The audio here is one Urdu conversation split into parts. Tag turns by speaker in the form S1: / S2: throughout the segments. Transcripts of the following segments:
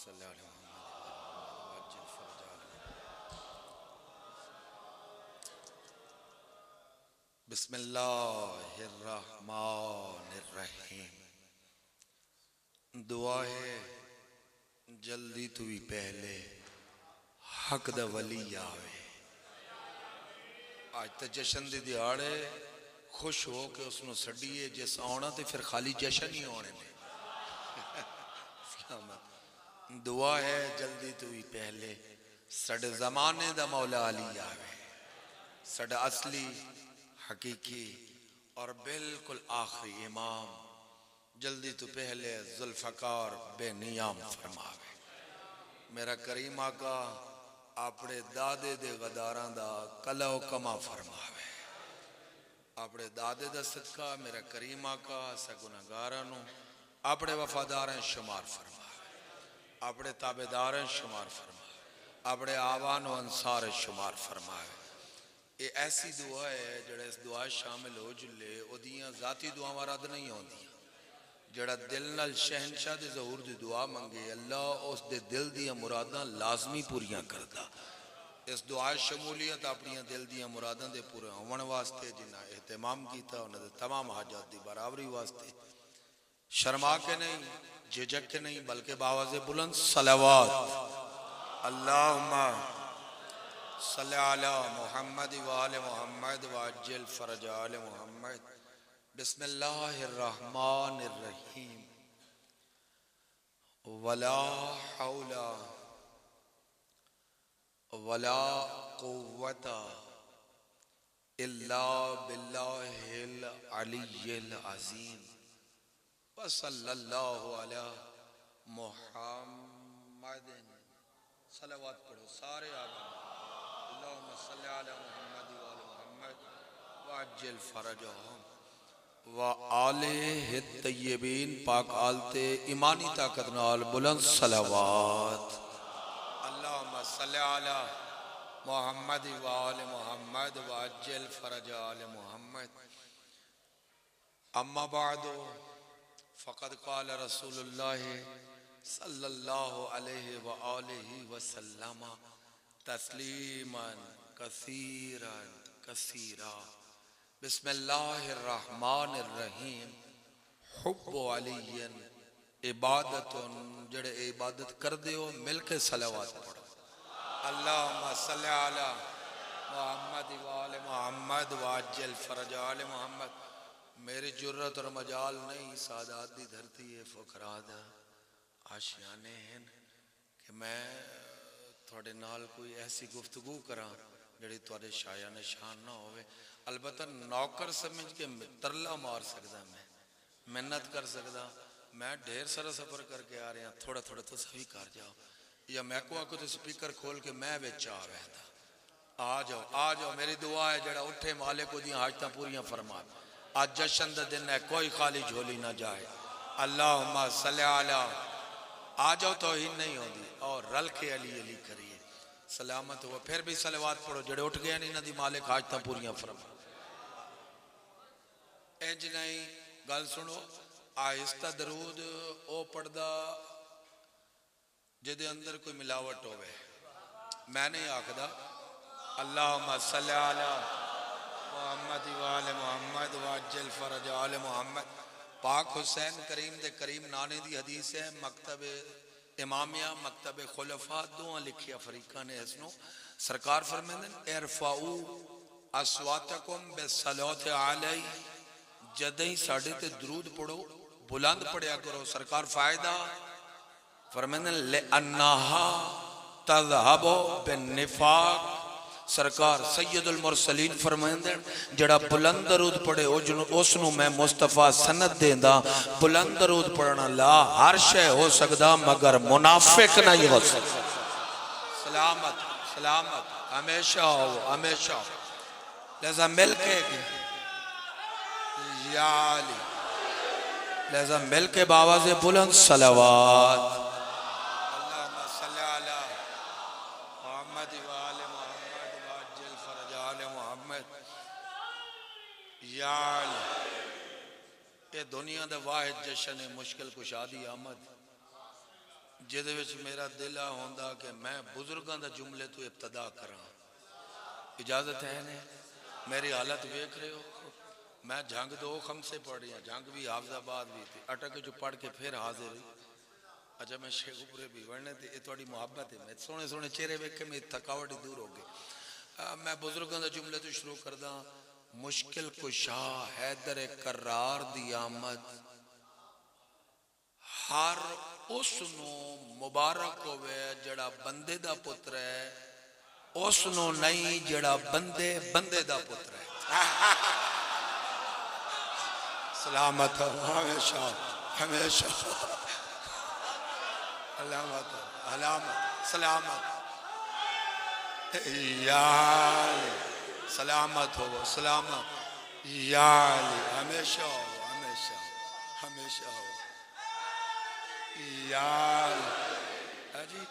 S1: صلی علی محمد وعجل فرج بسم اللہ الرحمن الرحیم۔ دعا ہے جلدی تو بھی پہلے حق دا ولی آوے۔ آج تا جشن دی دیاڑے خوش ہو کے اس نو سڈیے، جس آنا تے پھر خالی جشن ہی آنے نے۔ دعا ہے جلدی تو بھی پہلے سڈے زمانے دا مولا علی آوے، سڈا اصلی حقیقی اور بالکل آخری امام جلدی تو پہلے ذوالفقار بے نیام فرماوے۔ میرا کریم آقا اپنے دادے دے غداراں دا کلو کما فرماوے۔ اپنے دادے دا صدقہ میرا کریم آقا اسا گناہگاراں اپنے وفاداراں شمار فرماوے، اپنے تابعداراں شمار فرماوے، اپنے آوان و انصار شمار فرماوے۔ یہ ایسی دعا ہے جڑا اس دعا شامل ہو جلے او دیاں ذاتی دعا رد نہیں ہوندیاں۔ جڑا دل نال شہنشاہ دے ظہور دی دعا منگے اللہ اس دے دل دیاں مراداں لازمی پوریاں کردا۔ اس دعا شمولیت اپنی دل دیاں مراداں دے پورے ہون واسطے جنہاں اہتمام کیتا انہاں دے تمام حاجات دی برابری واسطے شرما کے نہیں، جھجک کے نہیں، بلکہ باواز بلند صلوات اللہم صلی علی محمد وآل محمد وعجل فرج آل محمد۔ بسم اللہ الرحمن الرحیم۔ ولا حول ولا قوة الا باللہ العلی العظیم۔ وصلی اللہ علی محمد۔ صلوات پڑھو سارے آبان۔ اللہم صلی علی محمد وآل محمد وعجل فرجہم وآلہ الطیبین۔ پاک آلتے ایمانی طاقت نال بلند صلوات۔ اللہم صلی علی محمد وآل محمد وعجل فرج آل محمد۔ اما بعد فقد قال رسول اللہ صلی اللہ علیہ وآلہ وسلم تسلیما کثیرا کثیرا۔ بسم اللہ الرحمن الرحیم۔ حب علی عبادت، جڑے عبادت کر دیو مل کے صلوات پڑھو۔ اللہم صلی علی محمد وآل محمد وعجل فرج آل محمد۔ میری جرت اور مجال نہیں، سادات دی دھرتی ہے فقراء دا آشیانے ہیں کہ میں تھوڑے نال کوئی ایسی گفتگو کراں جڑی تھوڑے شایع نشان نہ ہوئے۔ البتہ نوکر سمجھ کے ترلا مار سکدا، میں محنت کر سکدا، میں ڈھیر سارا سفر کر کے آ رہے ہیں، تھوڑا تھوڑا تو سبھی کر جاؤ، یا میں کو آکو تو سپیکر کھول کے میں بیچ آ رہتا۔ آ جاؤ آ جاؤ، میری دعا ہے جڑا اٹھے مالک کو دیاں حاجتاں پوریاں فرما۔ آج جشن دا دن ہے، کوئی خالی جھولی نہ جائے۔ اللہم صلی علی، آ جاؤ توہین نہیں ہوندی، اور رل کے علی علی کریے سلامت ہوا۔ پھر بھی صلوات پڑھو جڑے اٹھ گئے نہیں، نہ دی مالک حاجتاں پوریاں فرما۔ انج نہیں گل سنو، آہستہ درود او پڑھدا جدے اندر کوئی ملاوٹ ہوئے۔ میں نہیں آکھدا اللہم صلی علی محمد وآل محمد وعجل فرج آل محمد۔ پاک حسین کریم دے کریم نانے دی حدیث ہے، مکتب امامیہ مکتب خلفاء دعا لکھی افریقہ نے اسنو سرکار فرمیندن ارفعو اصواتکم بالصلاۃ علی، جدہیں ساڑھے تے درود پڑھو بلند پڑھیا کرو۔ سرکار فائدہ فرمیندن لِأَنَّهَا تَذْهَبُ بِالنِّفَاقِ۔ سرکار سید المرسلین فرمائندن جڑا بلند درود پڑھے اس نو میں مصطفیٰ سند دیندہ، بلند درود پڑھنا لا ہر شے ہو سکدا مگر منافق نہیں ہو سکتا۔ سلامت سلامت ہمیشہ ہو ہمیشہ ہو۔ لہذا مل کے یا علی، لہذا مل کے باواز بلند صلوات۔ یہ دنیا دا واحد جشن مشکل کشادی آمد، جہدے وچ میرا دل ہوندا کہ میں بزرگاں دا جملے تو ابتدا کراں. اجازت ہے نے؟ میری حالت ویکھ رہے ہو، میں جنگ دو خمسے پڑھ رہی ہوں، جنگ بھی حافظ آباد بھی تھی، اٹک جو پڑھ کے پھر حاضر ہوئی. اچھا میں شیخ پورے بھی ورنے تھے، یہ تھوڑی محبت ہے، میں سونے سونے چہرے ویکھ کے میری تھکاوٹ ہی دور ہو گئی. میں بزرگاں دا جملے تو شروع کردا. مشکل کشا حیدر کرار دی آمد ہر اس نو مبارک ہوئے جڑا بندے دا پتر ہے، اس نو نہیں جڑا بندے بندے دا پتر ہے. سلامت ہو ہمیشہ ہمیشہ، علامت علامت سلامت یا سلامت ہو سلامت یا علی ہمیشہ ہو ہمیشہ ہمیشہ ہو یا علی. جی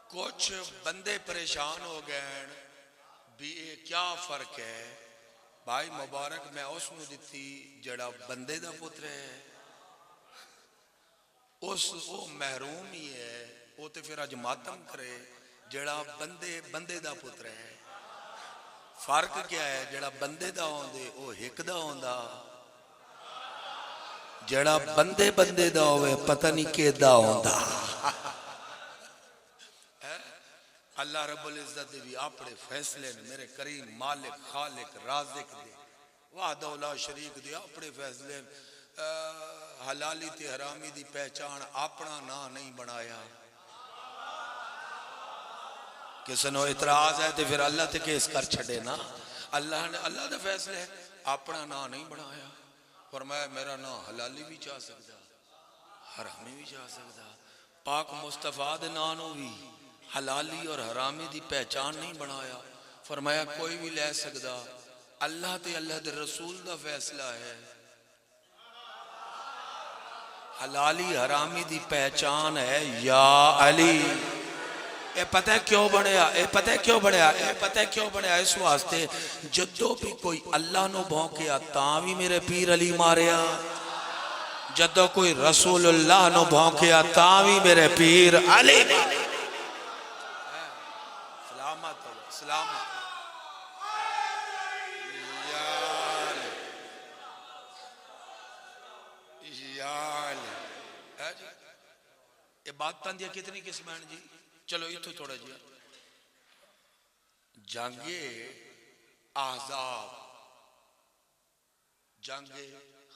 S1: کچھ بندے پریشان ہو گئے بھی یہ کیا فرق ہے. بھائی مبارک میں اس نو دیتی جڑا بندے دا پتر ہے، اس وہ محروم ہی ہے، وہ تے پھر اج ماتم کرے. جڑا بندے بندے دا پتر ہے، فرق کیا ہے؟ جڑا بندے دا ہوندے وہ ہک دا ہوندا، جڑا بندے بندے دا ہوئے پتہ نہیں کہ دا ہوندا. اللہ رب العزت بھی اپنے فیصلے نے میرے کریم مالک خالق رازق دے وحدہ لا شریک دے اپنے فیصلے حلالی تے حرامی دی پہچان اپنا نا نہیں بنایا. کسی نو اعتراض ہے تو پھر اللہ تے کیس کر چھڑے نا. اللہ نے اللہ دے فیصلے اپنا نا نہیں بنایا. فرمایا میرا نا حلالی بھی چاہ سکتا حرامی بھی چاہ سکتا. پاک مصطفیٰ دے نانو بھی حلالی اور حرامی دی پہچان نہیں بنایا. فرمایا کوئی بھی لے سکتا، اللہ تے اللہ دے رسول دا فیصلہ ہے. حلالی حرامی دی پہچان ہے یا علی. اے پتہ کیوں بڑھیا، اے پتہ کیوں بڑھیا، اے پتہ کیوں بڑھیا؟ اس واسطے جدو بھی کوئی اللہ نو بھونکیا تاں بھی میرے پیر علی ماریا، جدو کوئی رسول اللہ نو بھونکیا تاں بھی میرے پیر علی ماریا. سلامت ہو سلامت یا علی. یہ بات تندیا کتنی قسم ہیں جی؟ چلو یہ تو تھوڑا جی. جنگ احزاب، جنگ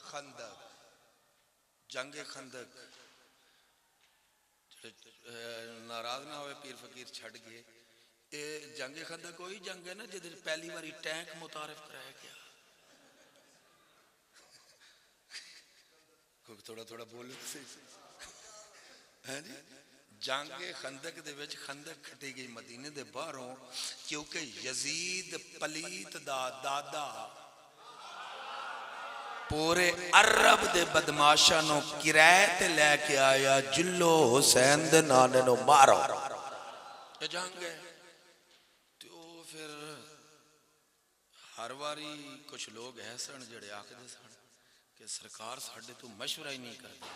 S1: خندق، جنگ خندق ناراض نہ ہوئے پیر فقیر چھڑ گئے. یہ جنگ خندق کوئی جنگ ہے نا جدھر پہلی باری ٹینک متعارف کرایا گیا. کوئی تھوڑا تھوڑا بولے جنگ خندق دے وچ خندق کھٹی گئی مدینے دے باہروں، کیونکہ یزید پلیت دا دادا پورے عرب دے بدماشاں نو کرائے تے لے کے آیا جلو حسین دے نانے نو مارو. یہ جنگ ہے. تو پھر ہر واری کچھ لوگ ایسن جڑے آکھدے سن کہ سرکار ساڈے تو مشورہ ہی نہیں کردے،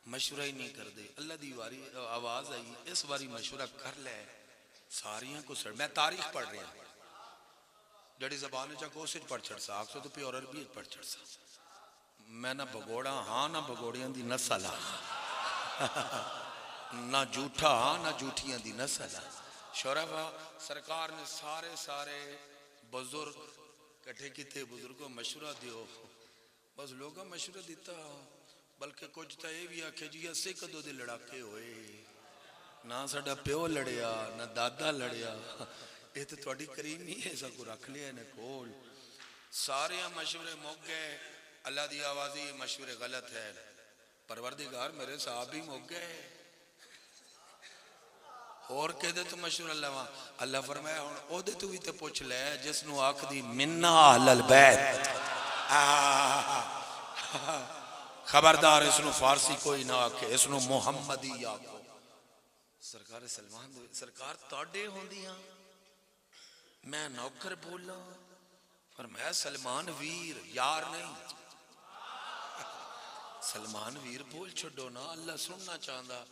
S1: مشورہ ہی نہیں کردے. اللہ دی واری آواز آئی اس واری مشورہ کر لے ساریاں کو سر. میں تاریخ پڑھ رہا ہوں جڑی زبان چاہ کوسج پڑھ چھڑ سا آکھ سو تو پیور عربی پڑھ چھڑ سا. میں نہ بگوڑا ہاں نہ بگوڑیاں دی نسل نہ جھوٹا ہاں نہ جھوٹیاں دی نسل. شورفہ سرکار نے سارے بزرگ کٹھے کیتے بزرگوں مشورہ دیو. بس لوگوں مشورہ دیتا بلکہ کچھ تا یہ بھی آکھے جی اسے کدو دے لڑاکے ہوئے نہ ساڑا پیو لڑیا نہ دادا لڑیا. یہ تو تھوڑی کریم ہی ہے سا کو رکھ لیا نے کول. سارے مشورے موک گئے. اللہ دی آوازی مشورے غلط ہے. پروردگار میرے صحابی موک گئے اور کہتے تو مشہور اللہ. اللہ فرمایا ہون او دے تو بھی تے پوچھ لے جس نو آکھ دی منہ اہل البیت. خبردار اس نو فارسی کوئی نہ آکھے، اس نو محمدی آکھو. سرکار سلمان دے سرکار تاڑے ہوں دیاں میں نوکر بولا. فرمایا سلمان ویر یار نہیں، سلمان ویر بول چھڑو نا اللہ سننا چاہندا.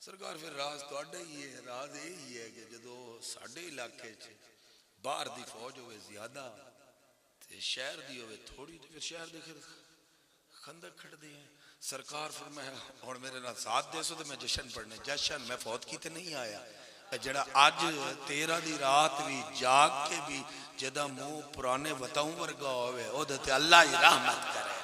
S1: سرکار پھر راز تواڈا ہی ہے، راز یہی ہے کہ جدو ساڈے علاقے چ باہر دی فوج ہوئے زیادہ تے شہر دی ہوئے تھوڑی، تو پھر شہر دے خندق کھڑ دے ہیں۔ سرکار فرمایا ہن میرے نال ساتھ دے سو تے میں جشن پڑھنے، جشن میں فوت کی تے نہیں آیا، جڑا اج 13 دی رات بھی جاگ کے بھی جدا منہ پرانے وتاؤں ورگا ہوئے او دے تے اللہ ہی رحمت کرے۔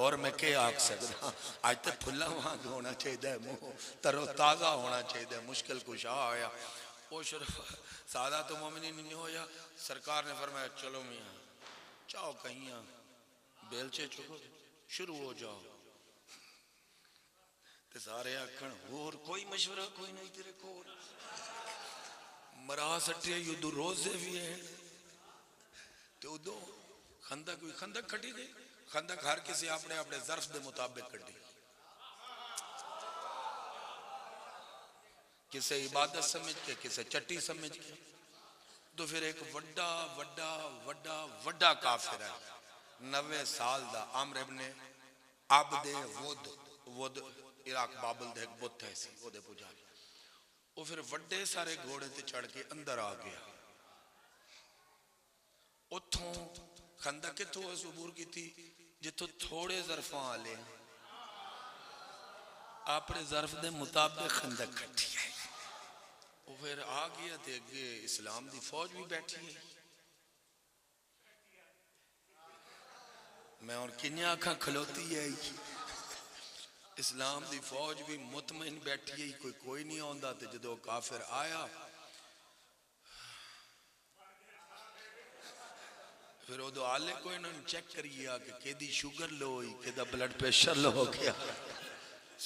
S1: اور میں کیا آکھ سکتا، آج تے پھلا وہاں ہونا چاہیے، منہ ترو تازہ ہونا چاہیے، مشکل کشا آیا۔ وہ شرف سعادت مومنین نہیں ہویا۔ سرکار نے فرمایا چلو میاں چاہو کہیں بیلچے چکو شروع ہو جاؤ، تے سارے آکھن اور کوئی مشورہ کوئی نہیں تیرے کو، مرا سٹے یدو روزے بھی ہیں تے ادو خندق ہوئی، خندق کھٹی گئی۔ خندق ہر کسی اپنے اپنے ظرف دے مطابق کٹی، کسے عبادت سمجھ کے، کسے چٹی سمجھ کے۔ تو پھر ایک وڈا وڈا وڈا وڈا کافر ہے 90 سال دا، عمرو ابن عبد ود عراق بابل دے ایک بت ہے سی وہ دے پجاری، وہ پھر وڈے سارے گھوڑے تے چڑھ کے اندر آ گیا۔ اتھوں خندق کتھوں عبور کی تھی جتوں تھوڑے ظرفاں آلے اپنے ظرف دے مطابق خندق کھٹی ہے۔ وہ پھر آ گیا تے اگے اسلام دی فوج بھی بیٹھی ہے۔ میں اور کنیا آنکھاں کھلوتی ہے، اسلام دی فوج بھی مطمئن بیٹھی ہے، کوئی نہیں آندا۔ تے جدو کافر آیا پھر وہ دو آلے کوئی انہوں نے چیک کریا کہ کیدی شوگر لو ہوئی، کیدہ بلڈ پریشر لو ہو گیا،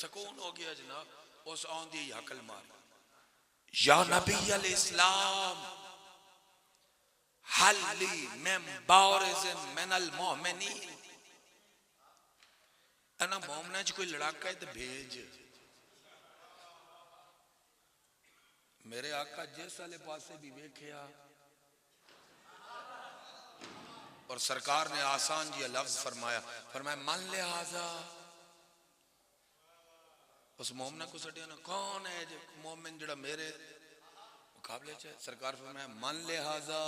S1: سکون ہو گیا جناب۔ اس آن دی حقل ماری، یا نبی الاسلام حل لی من بارز من المؤمنین، انا مومنہ چ کوئی لڑاکا ہے تو بھیج۔ میرے آقا جس والے پاسے بھی ویکھیا اور سرکار نے آسان جی لفظ فرمایا، فرمایا من لہذا، اس مومنہ کو سٹیا نا کون ہے جو مومن جڑا میرے مقابلے چاہے؟ سرکار فرمایا من لہذا،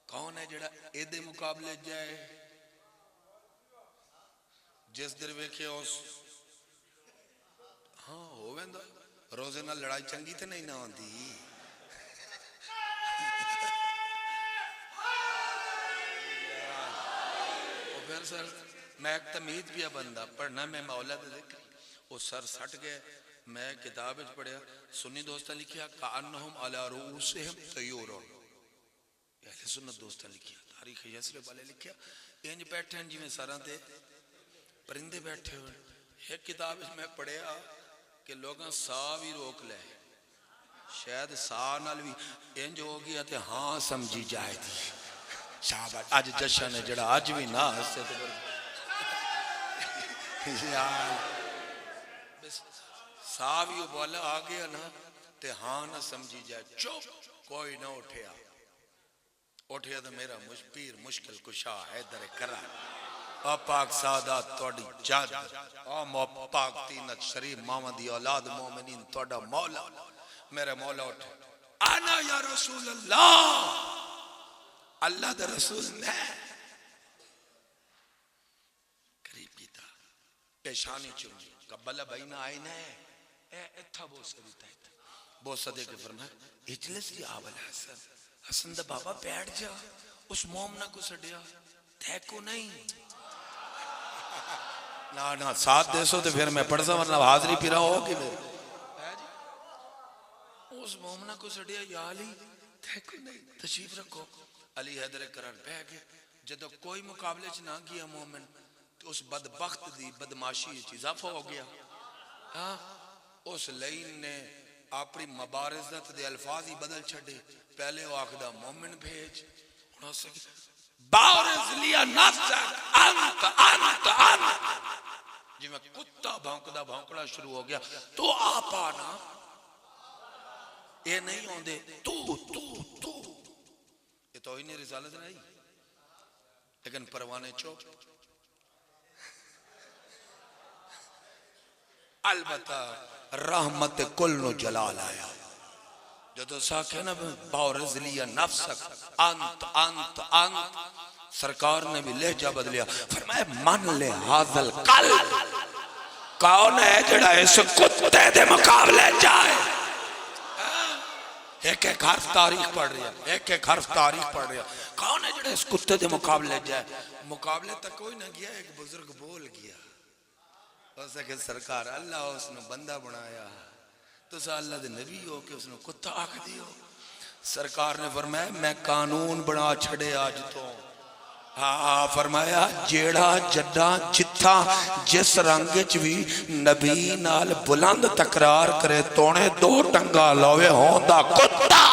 S1: کون ہے جڑا ایدے مقابلے جائے؟ جس در ویکھے اس ہاں ہوویں دا روزے نہ لڑائی چنگی تے نہیں نہ ہوندی۔ پھر سر میں ایک تمید بھی بندہ پڑھنا میں مولا دے دیکھ وہ سر سٹ گئے۔ میں کتاب اچھ پڑھیا، سنی دوستہ لکھیا کانہم علی رؤوسہم طیورون، اہل سنت دوستہ لکھیا، تاریخ یسرب والے لکھیا انج بیٹھے ہیں جی میں سراں تے پرندے بیٹھے ہوئے۔ ایک کتاب اچھ میں پڑھیا کہ لوگاں سا بھی روک لے، شاید سا نال بھی انج ہو گیا تے ہاں سمجھی جائے تھی۔ شابت آج جشن ہے جڑا آج بھی نہ ہستے تو بس ساوی بولا آگیا نا تے ہاں نہ سمجھی جائے، چپ کوئی نہ اٹھیا، اٹھیا تو میرا پیر مشکل کشا ہے در کرا۔ او پاک سادات توڑی جاد، او پاک تینت شریف مامدی اولاد مومنین توڑا مولا، میرے مولا اٹھے انا یا رسول اللہ، اللہ دا رسول میں قریب کیتا، پیشانی چونی قبلہ بین آئین ہے، اے اتھا بوسہ دیتا ہے، بوسہ دے کے فرمایا اجلس یا آول حسن، حسن دا بابا بیٹھ جا، اس مومنہ کو سڑیا تھیکو نہیں۔ نا ساتھ دے سو تو پھر میں پڑھ سا ورنہ حاضری پیرا ہوگی میرے، اس مومنہ کو سڑیا یا علی تھیکو نہیں، تشریف رکھو۔ علی حیدر کرار بہ گئے، جدو کوئی مقابلے چ نہ گیا مومن تو اس بدبخت دی بدماشی اضافہ ہو گیا۔ اس لین نے اپنی مبارزت دے الفاظ ہی بدل چھڑے، پہلے وہ آخدہ مومن بھیج، بارز لیا نفسک انت انت انت، جی میں کتا بھونکڑا شروع ہو گیا، تو آپ آنا یہ نہیں ہوندے تو یہ توہین رسالت نہیں، لیکن پروانے چوپ۔ البتہ رحمت کل نو جلال آیا جدو ساکھے نا باورز لیا نفسک انت انت انت سرکار نے بھی لہجہ بدلیا فرمایا من لے حاضل کل کون ہے جڑا اس کتے دے مقابلے جائے ایک ایک حرف تاریخ پڑھ رہا ایک ایک حرف تاریخ پڑھ رہا کون ہے جڑا اس کتے دے مقابلے جائے مقابلے تک کوئی نہ گیا ایک بزرگ بول گیا اسے کہ سرکار اللہ اس نے بندہ بنایا تو سا اللہ دے نبی ہو کہ اس نے کتا آکھ دیو سرکار نے فرمایا میں قانون بنا چھڑے آج تو ہاں فرمایا جیڑا جڈا جتھا جس رنگچ بھی نبی نال بلند تکرار کرے تونے دو ٹنگا لوے ہوندا کتا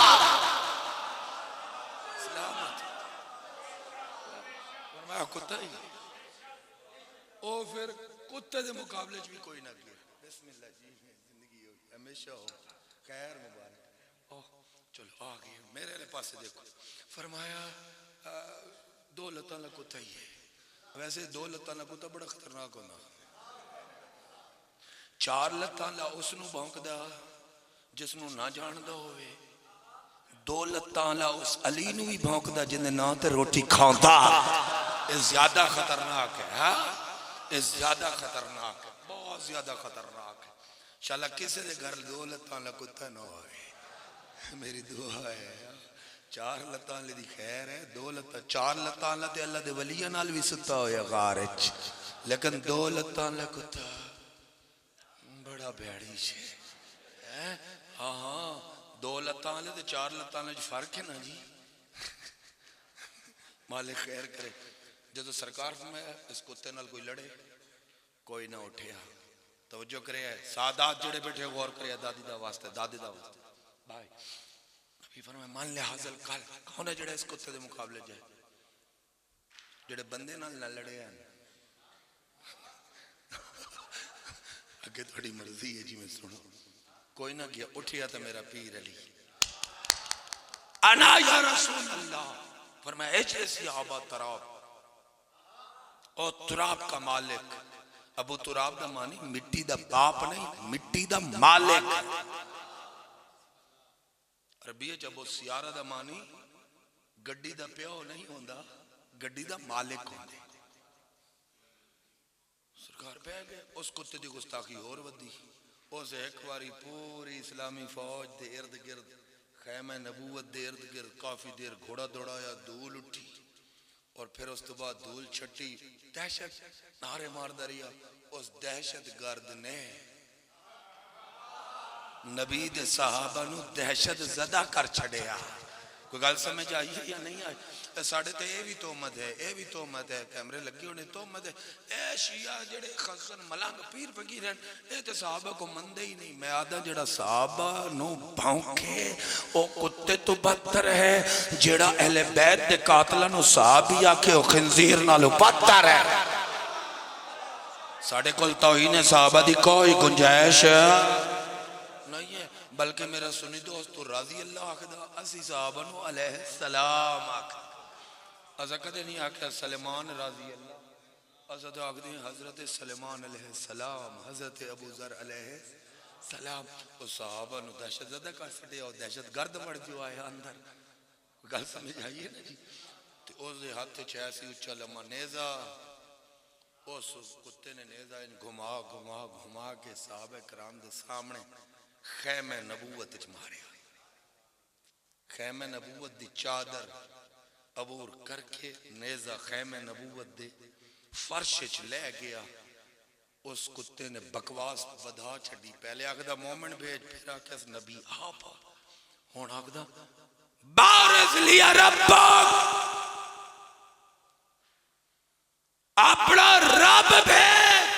S1: فرمایا کتا ہی او پھر کتے دے مقابلے بھی کوئی نہ گیا بسم اللہ جی زندگی ہوگی ہمیشہ ہو خیر مبارک چلو آگئے میرے لئے پاس دیکھو فرمایا دو لتاں لکتا ہی ہے ویسے دو لتاں لکتا بڑا خطرناک ہونا چار لتاں لا اس نو بھونک دا جس نو نہ جان دا ہوئے دو لتاں لا اس علی نو بھی بھونک دا جنہیں نہ تے روٹی کھانتا اس زیادہ خطرناک ہے ہاں اس زیادہ خطرناک ہے بہت زیادہ خطرناک ہے انشاءاللہ کسی دے گھر دو لتاں لکتا نہ ہوئے میری دعا ہے چار لتاں لے دی خیر ہے دو لتاں چار لتاں لے اللہ دے ولیہ نال بھی ستا ہویا غارج لیکن دو لتاں لے کتا بڑا بیڑی چھے ہاں دو لتاں لے دے چار لتاں لے جو فرق ہے نا جی مالک خیر کرے جدو سرکار فرمایا اس کتے نال کوئی لڑے کوئی نہ اٹھیا توجہ کرے سادات جڑے بیٹھے غور کرے دادی دا واسطے دادی دا واسطے بھائی نبی فرمایا مان لے حاضر کل کون ہے جڑے اس کتے دے مقابلے جائے جڑے بندے نال نہ لڑے ہیں اگے تھوڑی مرضی ہے جی میں سنو کوئی نہ کیا اٹھیا تو میرا پیر علی انا یا رسول اللہ فرمایا اجلسی آبا تراب اور تراب کا مالک ابو تراب دا مانی مٹی دا باپ نہیں مٹی دا مالک عربیہ جب سیارہ دا مانی گڈی دا پیو نہیں ہوندا گڈی دا مالک ہوندے سرکار پہ گئے اس کتے دی گستاخی اور ودی اس ایک باری پوری اسلامی فوج دے ارد گرد خیمہ نبوت دے ارد گرد کافی دیر گھوڑا دوڑایا دھول اٹھی اور پھر اس تو بعد دھول چھٹی دہشت نعرے مار دریا اس دہشت گرد نے نبی دے صحابہ نو دہشت زدہ کر چھڑیا کوئی گل سمجھ آئی ہے یا نہیں آئی ساڑھے تے اے بھی تومت ہے اے بھی تومت ہے کیمرے لگی ہونے تومت ہے اے شیعہ جڑے خزن ملانگ پیر فقیر ہیں اے تے صحابہ کو مندے ہی نہیں میں آدھا جڑا صحابہ نو بھونکے او کتے تو بدتر ہے جڑا اہل بیت دے قاتلہ نو صحابی آکے او خنزیر نالو بدتر ہے ساڑھے کل توہین صحابہ دی کوئی گنجائش نہیں ہے بلکہ میرا سنی دوست تو راضی اللہ آکھدا اسی صحابہ نو علیہ السلام آکھدا ازا کدے نہیں آکھدا سلیمان راضی اللہ ازا تو آکھدیں حضرت سلیمان علیہ السلام حضرت ابو ذر علیہ السلام تو صحابہ نو دہشت زدہ کر سٹے اور دہشت گرد مڑ جو آئے اندر گل سمجھ آئیے نا جی تو اس دے ہاتھ چھیسی اچھا لما نیزہ اس کتے نے نیزہ ان گھما گھما گھما کے صحابہ کرام دے سامنے خیمہ نبوت ماریا خیمہ نبوت دی چادر عبور کر کے نیزہ خیمہ نبوت دے فرش لے گیا اس کتے نے بکواس بدھا چھڑی پہلے آگدہ مومن بھیج پھر آکے اس نبی آپا ہون آگدہ بارز لیا ربک اپنا رب بھیج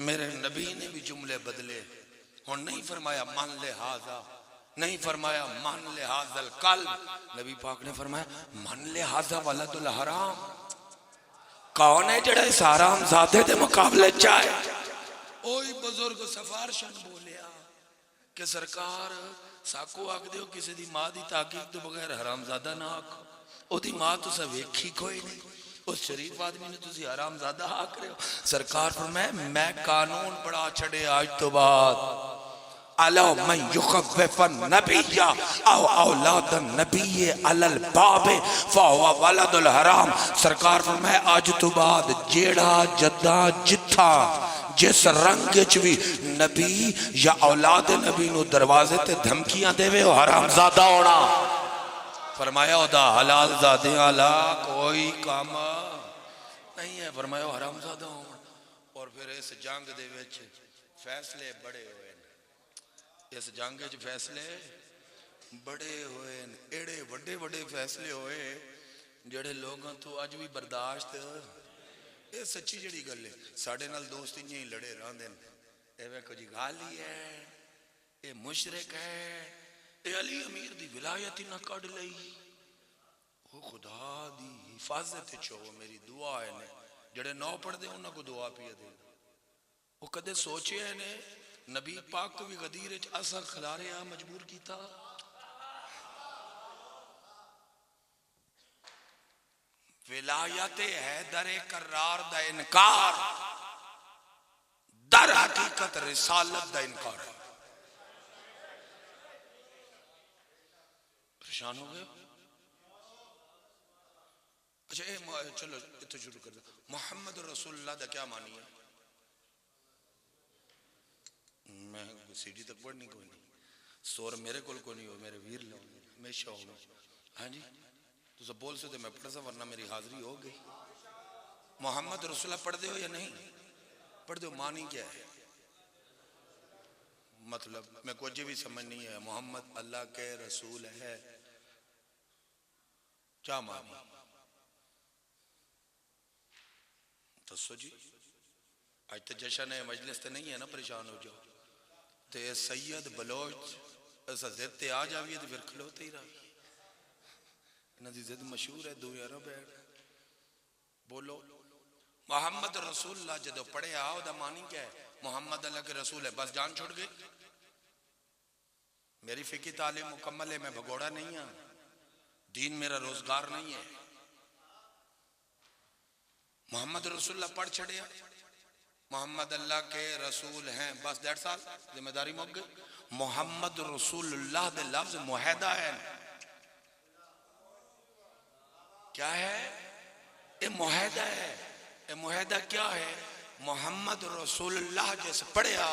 S1: میرے نبی نے بھی جملے بدلے ہون نہیں فرمایا من لہذا نہیں فرمایا من لہذا القلب نبی پاک نے فرمایا من لہذا ولد الحرام کون ہے جڑا اس حرام زادے دے مقابلے چاہے اوہی بزرگ سفارشن بولیا کہ سرکار ساکو آکھ دیو کسی دی ماں دی تاقیق تو بغیر حرام زادہ نہ آکھو او دی ماں تو سا ویکھی کوئی نہیں اس شریف آدمی نے تسی حرام زادہ آکھ رہے ہو. سرکار فرمائے میں قانون بڑا چھڑے آج تو بعد علو من یخفف النبی او اولاد النبی علی الباب فہو ولد الحرام. سرکار فرمائے آج تو بعد جیڑا جدہ جتھا جس رنگ چوی نبی یا اولاد نبی نو دروازے تے دھمکیاں دے وے حرام زادہ ہونا. فرمایا دا حلال زادے علا کوئی کام نہیں ہے. فرمایا حرام زادہ ہونا. اور پھر اس جنگ دے وچ فیصلے بڑے ہوئے. اس جنگ وچ فیصلے بڑے ہوئے. ایڑے وڈے وڈے فیصلے ہوئے جڑے لوگاں تو اج بھی برداشت. یہ سچی جڑی گل ہے. ساڈے نال دوست انج ہی لڑے رہندے نے. ایویں کوئی غالی ہے، اے مشرک ہے، اے علی امیر دی ولایت ہی نہ کڈ لئی. او خدا دی حفاظت چو میری دعا ہے نے جڑے نو پڑھ دے انہاں کو دعا پیا دے. وہ کدے سوچے نے نبی پاک کو بھی غدیر وچ اسا کھلارے آ مجبور کیتا. ولایت حیدر کرار دا انکار در حقیقت رسالت دا انکار. پریشان ہو گئے؟ اچھا چلو اتو شروع کر دیں. محمد رسول اللہ دا کیا معنی ہے؟ میں سی ڈی تک پڑھنی کوئی نہیں. سور میرے کول کو نہیں ہو، میرے ویر لو ہمیشہ ہو. ہاں جی تو سب بول سکتے میں پڑھ سا ورنہ میری حاضری ہو گئی. محمد رسول اللہ پڑھ دے ہو یا نہیں پڑھ دے ہو؟ معنی کیا ہے؟ مطلب میں کچھ بھی سمجھ نہیں ہے. محمد اللہ کے رسول ہے، کیا معنی؟ دسو جی. آج تو جشن ہے مجلس تے نہیں ہے نا، پریشان ہو جاؤ. تے سید بلوچ ایسا زد تے آ جاویے تو پھر کھلوتے ہی رہی. انہاں دی زد مشہور ہے. دو یارہ بیٹھ بولو محمد رسول اللہ جدو پڑھے آؤ دا معنی کیا ہے؟ محمد اللہ کے رسول ہے. بس جان چھوڑ گئے. میری فقہی تعلیم مکمل ہے، میں بھگوڑا نہیں ہوں. دین میرا روزگار نہیں ہے. محمد رسول اللہ پڑھ چھڑے محمد اللہ کے رسول ہیں بس دیٹس آل. ذمہ داری مک گئی. محمد رسول اللہ دے لفظ معاہدہ ہے. کیا ہے؟ یہ معاہدہ ہے. یہ معاہدہ کیا ہے؟ محمد رسول اللہ جیسے پڑھیا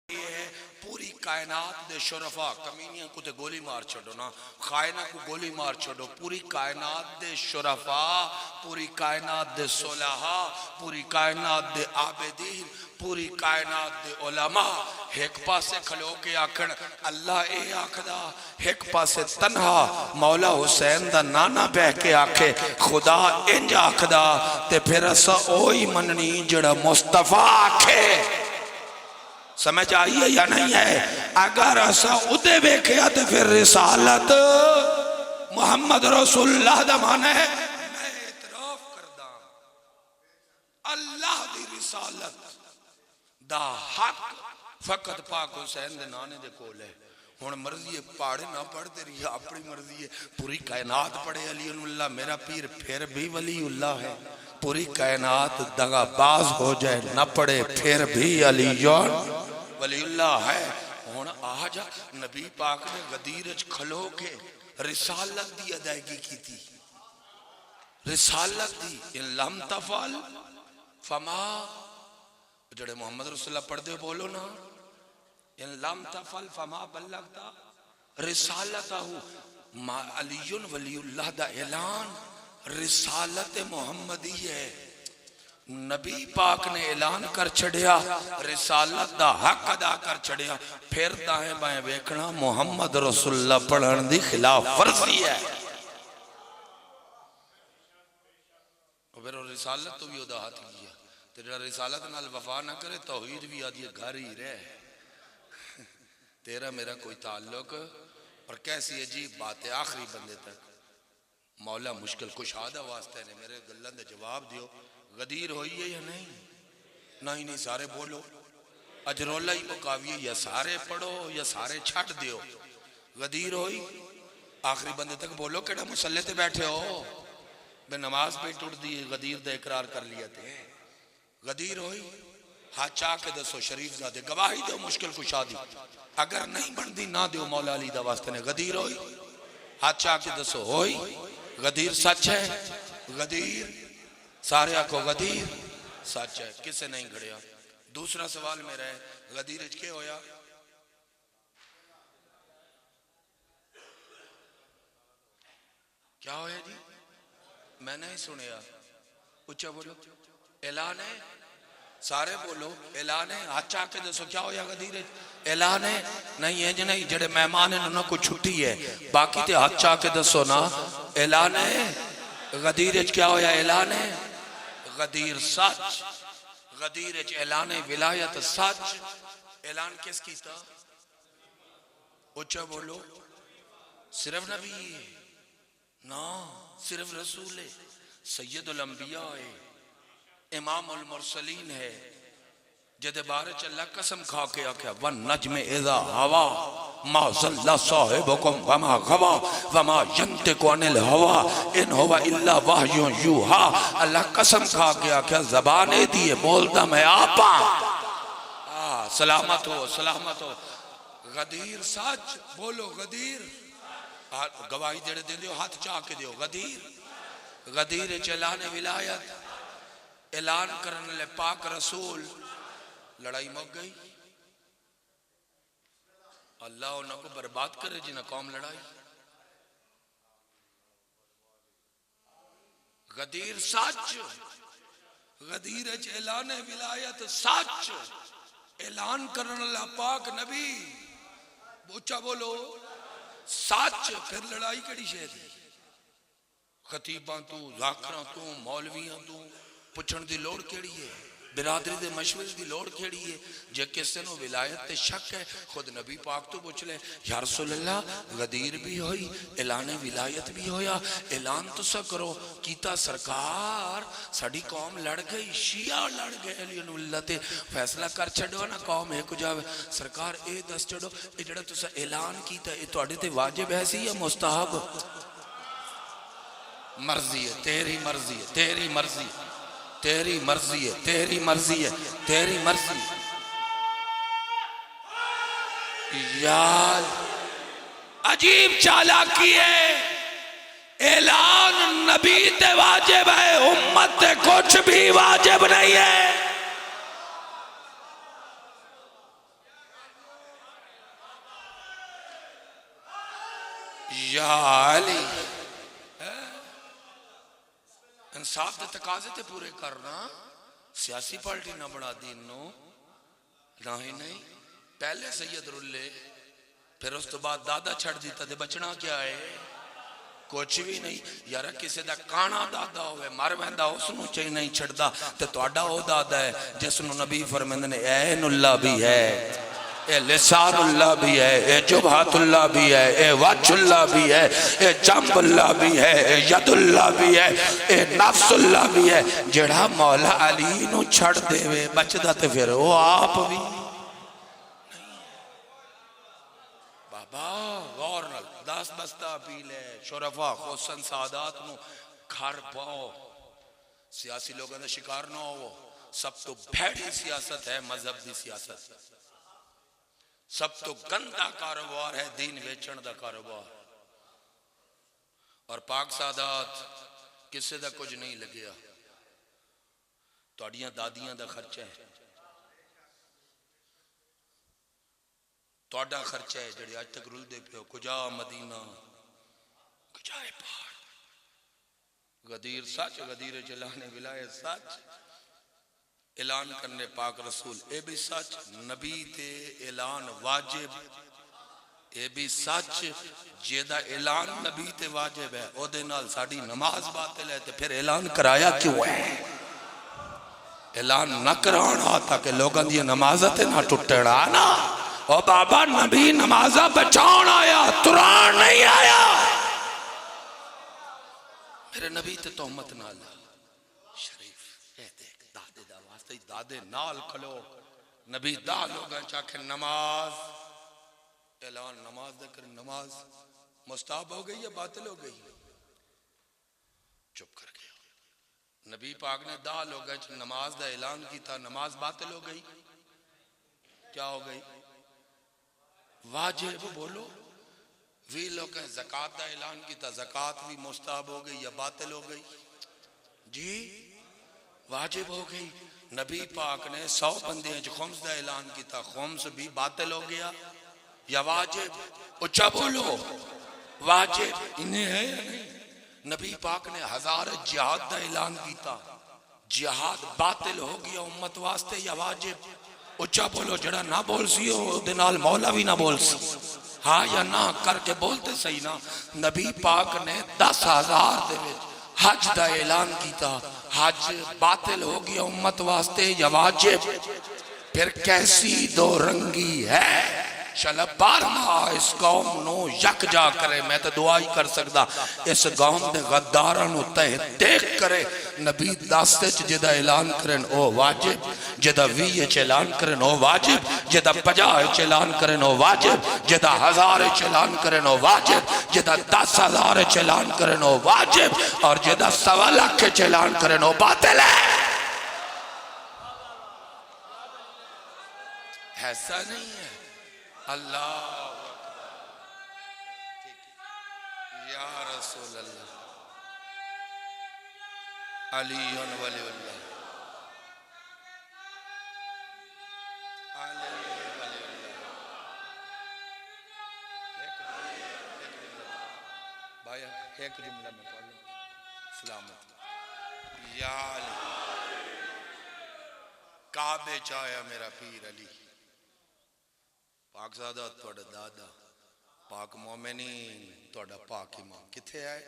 S1: یہ ہے پوری کائنات دے شرفا. کمینیاں کو تے گولی مار چھڑو نا، خائنہ کو گولی مار چھڑو. پوری کائنات دے شرفا، پوری کائنات دے صلحاء، پوری کائنات دے عابدین، پوری کائنات دے علماء ایک پاسے کھلو کے آکھن اللہ اے آکھدا، ایک پاسے تنہا مولا حسین دا نانا بہ کے آکھے خدا انج آکھدا. تے پھر اسا اوہی مننی جڑا مصطفیٰ آکھے. سمجھ آئیے یا نہیں ہے؟ اگر اسا ادھے بیکھیا تو پھر رسالت محمد رسول اللہ دا مانا ہے میں اعتراف کردہ اللہ دی رسالت دا حق فقط پاک حسین دے نانے دے کول ہے. ہون مرضی ہے پاڑے نہ پڑھتے رہی اپنی مرضی ہے. پوری کائنات پڑھے علی اللہ میرا پیر پھر بھی ولی اللہ ہے. پوری کائنات دغا باز ہو جائے نہ پڑھے پھر بھی علی ولی اللہ ہے. ہون آجا نبی پاک نے غدیرج کھلو کے رسالت دی ادائیگی کی تھی. رسالت دی ان لم تفعل فما جڑے محمد رسول اللہ پڑھ دے بولو نا ان لم تفعل فما بلغتا رسالتہ. علی ولی اللہ دا اعلان رسالت محمدی ہے. نبی پاک نے اعلان کر چھڑیا رسالت دا حق ادا کر چھڑیا. پھر دائیں بائیں ویکھنا محمد رسول اللہ پڑھن دی خلاف ورزی ہے. پھر رسالت تو بھی ادا ہاتھ لیا. تیرا رسالت نال وفا نہ کرے توحید بھی آدھی گھر ہی رہے. تیرا میرا کوئی تعلق. اور کیسی عجیب بات ہے آخری بندے تک مولا مشکل کشادہ واسطے نے میرے گلن دے جواب دیو. غدیر ہوئی ہے یا نہیں؟ نہیں سارے بولو. اجرولہ ہی مقاوی یا سارے پڑھو یا سارے چھٹ دیو. غدیر ہوئی آخری بندے تک بولو کیڑا مسلح تے بیٹھے ہو. بے نماز پہ ٹوٹ دی غدیر دا اقرار کر لیا تے غدیر ہوئی ہاتھ چاہ کے دسو شریف زادے گواہی دو مشکل کشا دی اگر نہیں بندی نہ دیو مولا علی دا واسطے نے غدیر ہوئی ہاتھ چاہ کے دسو ہوئی غدیر سچ ہے غدیر سارے آنکھو غدیر سچ ہے کسے نہیں گھڑیا دوسرا سوال میرا ہے غدیر اچ کے ہویا کیا ہویا جی میں نہیں سنیا اچھا بولو اعلان ہے سارے بولو اعلان ہے ہاتھ چاہ کے دسو کیا ہویا غدیر اعلان ہے نہیں ہے جی نہیں جڑے مہمان ہیں انہوں کو چھٹی ہے باقی تے ہاتھ چاہ کے دسو نا اعلان ہے غدیر اچ کیا ہویا اعلان ہے غدیر سچ غدیر اچ اعلان ولایت سچ اعلان کس کیتا اچھا بولو صرف نبی ہے نا صرف رسول ہے سید الانبیاء ہے امام المرسلین ہے جدے بارے چلا قسم کھا کے آکھیا وَالنَّجْمِ اِذَا هَوَا مَا ظَلَّ صَاحِبُكُمْ وَمَا غَوَا وَمَا يَنْتِقُ عَنِ الْهَوَا إِنْ هُوَ إِلَّا وَحْيٌ يُوحَا اللہ قسم کھا کے آکھیا زبانیں دیئے بولتا میں آپا سلامت ہو غدیر سچ بولو غدیر گواہی دیڑے دے دیو ہاتھ چاہ کے دیو غدیر چلانے ولایت اعلان کرنے لے پاک رسول لڑائی مک گئی اللہ انہوں کو برباد کرے جنہ قوم لڑائی غدیر سچ غدیر اعلان ولایت سچ اعلان کرنے لے پاک نبی بوچا بولو سچ پھر لڑائی کڑی شہد خطیباں تو ذاکراں تو مولویاں تو پچھن دی لوڑ کیڑی ہے برادری دے مشورے دی لوڑ کیڑی ہے جے کسے نو ولایت تے شک ہے خود نبی پاک تو پوچھ لے یا رسول اللہ غدیر بھی ہوئی اعلان ولایت بھی ہویا اعلان تو سا کرو کیتا سرکار ساڑی قوم لڑ گئی شیعہ لڑ گئے علی اللہ تے فیصلہ کر چھڑو نا قوم ایک جاوے سرکار اے دس چھڑو اے جڑا تو سا اعلان کیتا اے تو اڑے تے واجب ہے سی یا مستحب مرضی ہے تیری مرضی ہے تیری مرضی ہے تیری مرضی ہے تیری مرضی ہے تیری مرضی یاد عجیب چالاکی ہے اعلان نبی تے واجب ہے امت تے کچھ بھی واجب نہیں ہے یا علی انصاف دے تقاضے تے پورے کرنا سیاسی پارٹی نہ بڑھا دین نو نہ ہی نہیں پہلے سید رلے پھر اس تو بعد دادا چھڑ دیتا دے بچنا کیا ہے کچھ بھی نہیں یارا کسی دا کانا دادا ہوئے مر بہندہ اس نو چاہی نہیں چھڑ دا تے توڑا ہو دادا ہے جس نو نبی فرمیندے نے عین اللہ بھی ہے اے لسان اللہ بھی ہے اے جبہات اللہ بھی ہے اے وجہ اللہ بھی ہے اے جنب اللہ بھی ہے اے ید اللہ بھی ہے اے نفس اللہ بھی ہے جڑا مولا علی نو چھڑ دے وے بچدا تے پھر وہ آپ بھی بابا غور نل دس بستہ پی لے شرفا خوصن سعادات نو گھر پاؤ سیاسی لوگوں نے شکار نہ ہو سب تو بھیڑی سیاست ہے مذہب دی سیاست سب تو گندہ کاروبار ہے دین ویچن دا کاروبار اور پاک سادات کسے دا کچھ نہیں لگیا توڑیاں دادیاں دا خرچہ ہے توڑا خرچہ ہے جڑی آج تک رول دے پیو کجا مدینہ کجا پہاڑ غدیر سچ غدیر جلانے ولایت سچ اعلان کرنے پاک رسول اے بھی سچ نبی تے اعلان واجب اے بھی سچ جیدہ اعلان نبی تے واجب ہے او دے نال ساڑی نماز باطل ہے تے پھر اعلان کرایا کیوں ہے اعلان نہ کرانا تاکہ لوگاں دی نمازت نہ ٹوٹڑا نا او بابا نبی نمازہ بچاؤن آیا تران نہیں آیا میرے نبی تے تہمت نہ اللہ دادے نال کھلو نبی دا لوگاں چاکھے نماز اعلان نماز دے کر نماز مستحب ہو گئی یا باطل ہو گئی چپ کر کے نبی پاک نے 10 لوگوں نماز دا اعلان کیتا، نماز باطل ہو گئی، کیا ہو گئی؟ واجب بولو۔ 20 لوگوں زکوٰۃ دا اعلان کیتا، زکوٰۃ بھی مستحب ہو گئی یا باطل ہو گئی؟ جی واجب ہو گئی۔ نبی پاک نے 100 بندے خمس دا اعلان کیتا، خمس بھی باطل ہو گیا یا واجب؟ اچھا بولو، واجب انہیں ہے یا نہیں؟ نبی پاک نے 1000 جہاد دا اعلان کیتا، جہاد باطل ہو گیا امت واسطے یا واجب؟ اچھا بولو، جڑا نہ بول سی ہو دنال مولا بھی نہ بول سی، ہاں یا نہ کر کے بولتے صحیح نا۔ نبی پاک نے 10,000 دے وچ حج دا اعلان کیتا، حج باطل ہو گیا امت واسطے یا واجب؟ پھر کیسی دو رنگی ہے؟ چل بارما اس قوم نو یک جا کرے، میں تو دعا ہی کر سکتا، اس قوم دے غداران نو تحقیق کرے۔ نبی 10 جدہ اعلان کرن او واجب، جدہ 20 اعلان کرن او واجب، جدہ 50 اعلان کرن او واجب، جدہ 1000 اعلان کرن او واجب، جدہ 10,000 اعلان کرن او واجب، اور جدہ 1.25 لاکھ اعلان کرن او باطل ہے۔ ایسا نہیں ہے۔ اللہ یا رسول اللہ، علی ولی اللہ، علی ولی اللہ۔ بھائی ایک جملہ میں پڑھ لوں، سلامت یا علی، کعبے چاہیا میرا پیر علی، پاک زادہ توڑا دادا، پاک مومنین توڑا پاک امام، کتھے آئے؟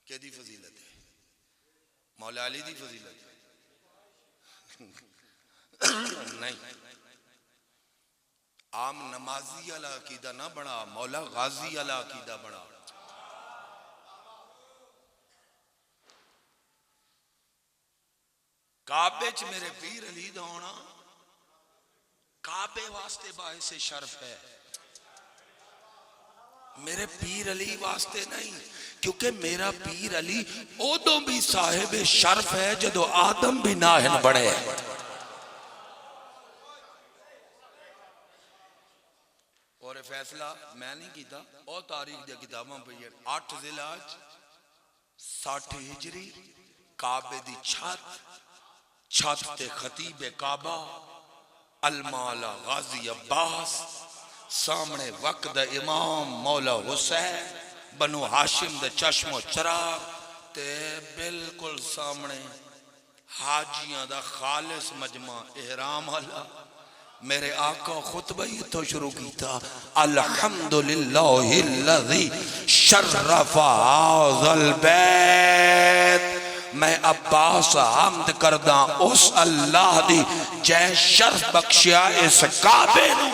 S1: کہ دی فضیلت ہے؟ مولا علی دی فضیلت ہے؟ نہیں، عام نمازی علی عقیدہ نہ بنا، مولا غازی علی عقیدہ بنا۔ کعبے چ میرے پیر علی دا ہونا کعبے واسطے باعث شرف ہے، میرے پیر علی واسطے نہیں، کیونکہ میرا پیر علی اودوں بھی صاحب شرف ہے جدو آدم بھی ناہن بڑھے۔ اور فیصلہ میں نہیں کیتا، اور تاریخ دیا کتاباں پہ 8 ذی الحج 60 ہجری، کعبے دی چھت تے خطیب کعبہ المالا غازی عباس، سامنے وقت امام مولا حسین بنو ہاشم دے چشم و چراغ تے بالکل سامنے حاجیاں دا خالص مجمع احرام والا۔ میرے آقا خطبہ ہی تو شروع کیتا، الحمدللہ الذی شرف هذا البیت، میں عباس حمد کردہ اس اللہ دی جے شرف بخشیا اس کعبے نو۔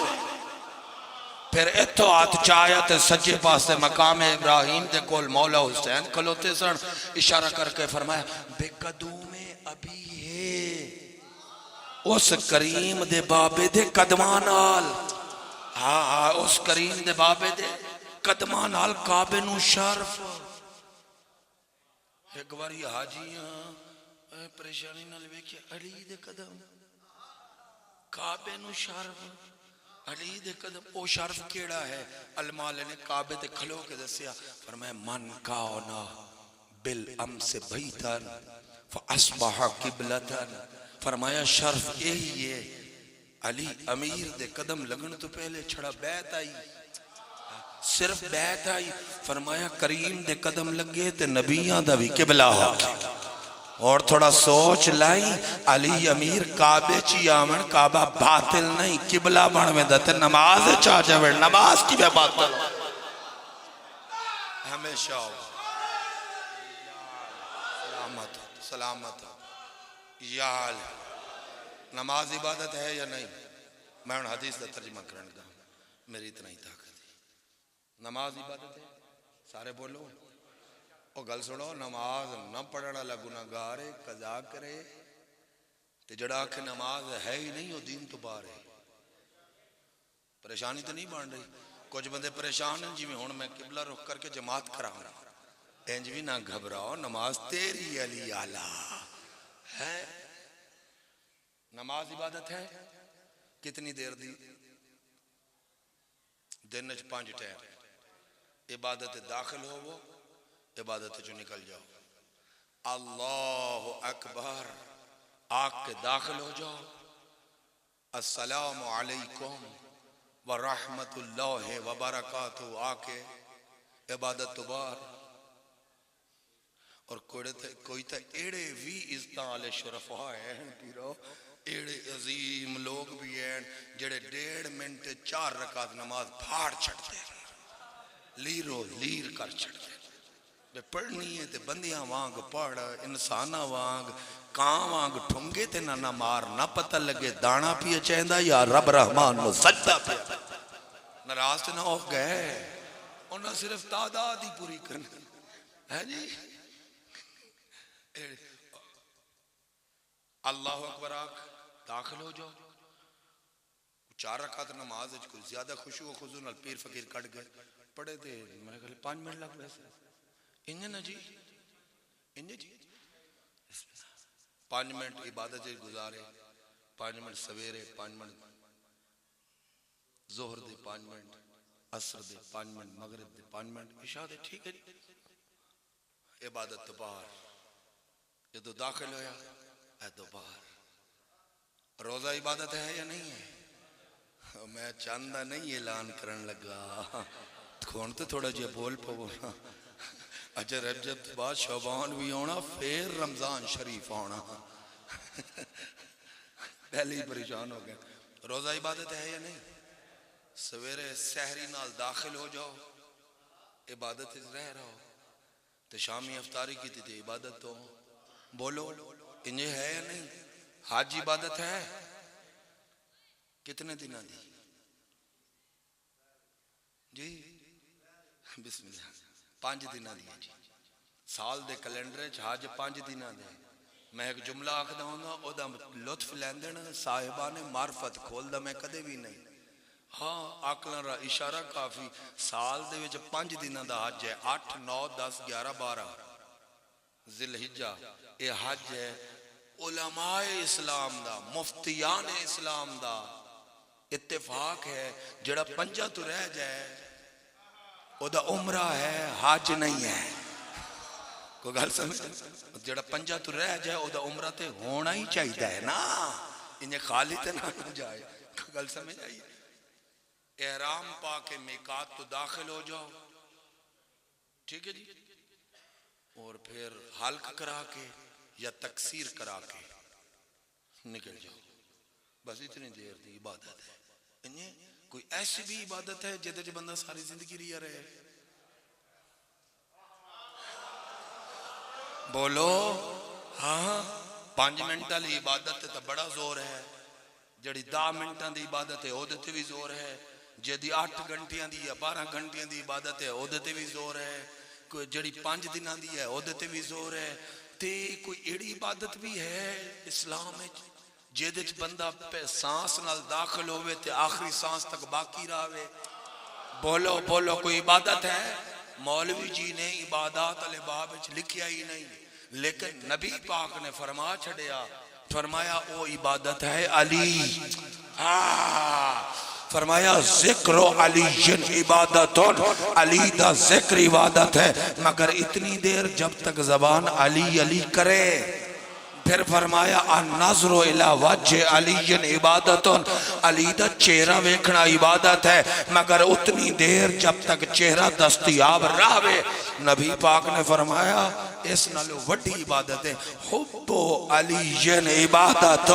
S1: پھر اتو ہاتھ چاہیا تے سجے پاس مقام ابراہیم دے کول مولا حسین کھلوتے سن، اشارہ کر کے فرمایا بے قدوم ابھی ہے اس کریم دے بابے دے قدمانال، ہاں اس کریم دے بابے دے قدمانال کعبے نو شرف۔ ایک باری حاجیاں پریشانی نہ لے کہ علی دے قدم کعبے نو شرف، علی دے قدم او شرف کیڑا ہے؟ المال نے کعبے تے کھلو کے دسیا، فرمایا من کاؤنا بالامس بیتن فاصبح قبلتن، فرمایا شرف یہی ہے، علی امیر دے قدم لگن تو پہلے چھڑا بیت آئی، صرف بیت آئی، فرمایا کریم دے قدم لگے تے نبیاں دا بھی قبلہ ہو۔ اور تھوڑا سوچ لائی، علی امیر کعبے چی آمن، کعبہ باطل نہیں قبلہ بڑھ میں دتے، نماز چاہ جاوے، نماز کی بے باطل ہمیشہ ہو۔ سلامت سلامت یا علی، نماز عبادت ہے یا نہیں؟ میں ان حدیث دا ترجمہ کرنے دا، میری اتنا ہی طاقت ہے۔ نماز عبادت ہے، سارے بولو او گل سنو، نماز نہ پڑھنا والا گناہگار ہے، قضا کرے تے جڑا کہ نماز ہے ہی نہیں وہ دین تو باہر ہے۔ پریشانی تو نہیں بن رہی؟ کچھ بندے پریشان ہیں جی میں ہن میں قبلہ رخ کر کے جماعت کراؤں، انج بھی نہ گھبراؤ، نماز تیری علی اعلیٰ ہے۔ نماز عبادت ہے، کتنی دیر دی؟ دن وچ 5 ٹائم عبادت داخل ہوو، عبادت چوں نکل جاؤ، اللہ اکبر آگ کے داخل ہو جاؤ، السلام علیکم ورحمت اللہ وبرکاتہ آ کے عبادت تو باہر۔ اور کوئی تا ایڑے بھی عزتاں والے شرفاء ہیں پیرو، ایڑے عظیم لوگ بھی ہیں جڑے 1.5 منٹ 4 رکعت نماز پھاڑ چھڑتے ہیں، لیرو لیر کر چھڑتے ہیں۔ بے پڑھنی ہے تے بندیاں وانگ پڑھ، انساناں وانگ کاں وانگ ٹھنگے تے نہ مار، نہ پتہ لگے دانا پیا چاہندہ یا رب رحمان نو سجدہ پیا۔ ناراض تے نہ ہو گئے، انہاں صرف تعداد ہی پوری کرنا ہے جی۔ اللہ اکبر آگ داخل ہو جاؤ، 4 رکعت نماز ہے، کوئی زیادہ خشوع و خضوع نال پیر فقیر کٹ گئے، پڑھے تھے میں کہا 5 منٹ لگ ویسے انجھے نا جی، انجھے جی 5 منٹ عبادت گزارے، 5 منٹ سویرے، 5 منٹ ظہر دے، 5 منٹ عصر دے، 5 منٹ مغرب دے، 5 منٹ عشاء دے، ٹھیک ہے جی۔ عبادت تو باہر، جدو داخل ہویا ہے تو باہر۔ روزہ عبادت ہے یا نہیں ہے؟ میں چاندہ نہیں اعلان کرن لگا، کون تو تھوڑا جی بول پونا، اچھا رجب بعد شعبان بھی ہونا، پھر رمضان شریف ہونا، پہلے ہی پریشان ہو گئے۔ روزہ عبادت ہے یا نہیں؟ سویرے سحری نال داخل ہو جاؤ، عبادت رہ رہو، تو شامی افطاری کی تھی عبادت تو بولو انجھے ہے یا نہیں؟ حج عبادت ہے، کتنے دنوں دی جی؟ بسم اللہ 5 دنوں دی جی، سال دے کیلنڈر حج 5 دنوں دے۔ میں ایک جملہ آکھدا ہوندا، او دا لطف لیندے نا صاحبان معرفت کھولدا میں کدے بھی نہیں۔ ہاں آکلن را اشارہ کافی، سال دے وچ 5 دنوں دا حج ہے، 8 9 10 11 12 ذی الحجہ، یہ حج ہے علماء اسلام دا، مفتیان اسلام دا اتفاق ہے، جڑا 5 تو رہ جائے او دا عمرہ ہے، حج نہیں ہے۔ کوئی گل سمجھ؟ جڑا 5 تو رہ جائے او دا عمرہ تے ہونا ہی چاہیے ہے نا، انہیں خالی تے نہ جائے۔ کوئی گل سمجھ آئی؟ احرام پا کے میقات تو داخل ہو جاؤ، ٹھیک ہے جی، اور پھر حلق کرا کے یا تکسیر کرا کے نکل جاؤ، بس اتنی دیر دی عبادت ہے۔ انہیں کوئی ایسی بھی عبادت ہے جدے جو بندہ ساری زندگی ریا رہے؟ بولو ہاں۔ 5 منٹاں دی عبادت تے بڑا زور ہے، جڑی 10 منٹاں دی عبادت ہے او دے تے بھی زور ہے، جدی 8 گھنٹیاں دی یا 12 گھنٹیاں دی عبادت ہے او دے تے بھی زور ہے، کوئی جڑی 5 دنوں دی ہے او دے تے بھی زور ہے۔ تے کوئی ایڑی عبادت بھی ہے اسلام میں جیدے چ بندہ سانس نال داخل ہوئے تے آخری سانس تک باقی رہے؟ بولو بولو کوئی عبادت ہے؟ مولوی جی نے عبادات علی باب لکھیا ہی نہیں، لیکن نبی پاک نے فرما چھڑیا، فرمایا او عبادت ہے علی، فرمایا ذکر علی عبادت، علی دا ذکر عبادت ہے، مگر اتنی دیر جب تک زبان علی علی کرے۔ پھر فرمایا النظر الی وجہ علی عبادت، علی دا چہرہ ویکھنا عبادت ہے، مگر اتنی دیر جب تک چہرہ دستیاب رہے۔ نبی پاک نے فرمایا اس نالو وڈی عبادت ہے حب علی عبادت،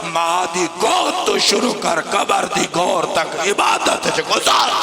S1: ماں دی گور تو شروع کر قبر دی گور تک عبادت گزارا۔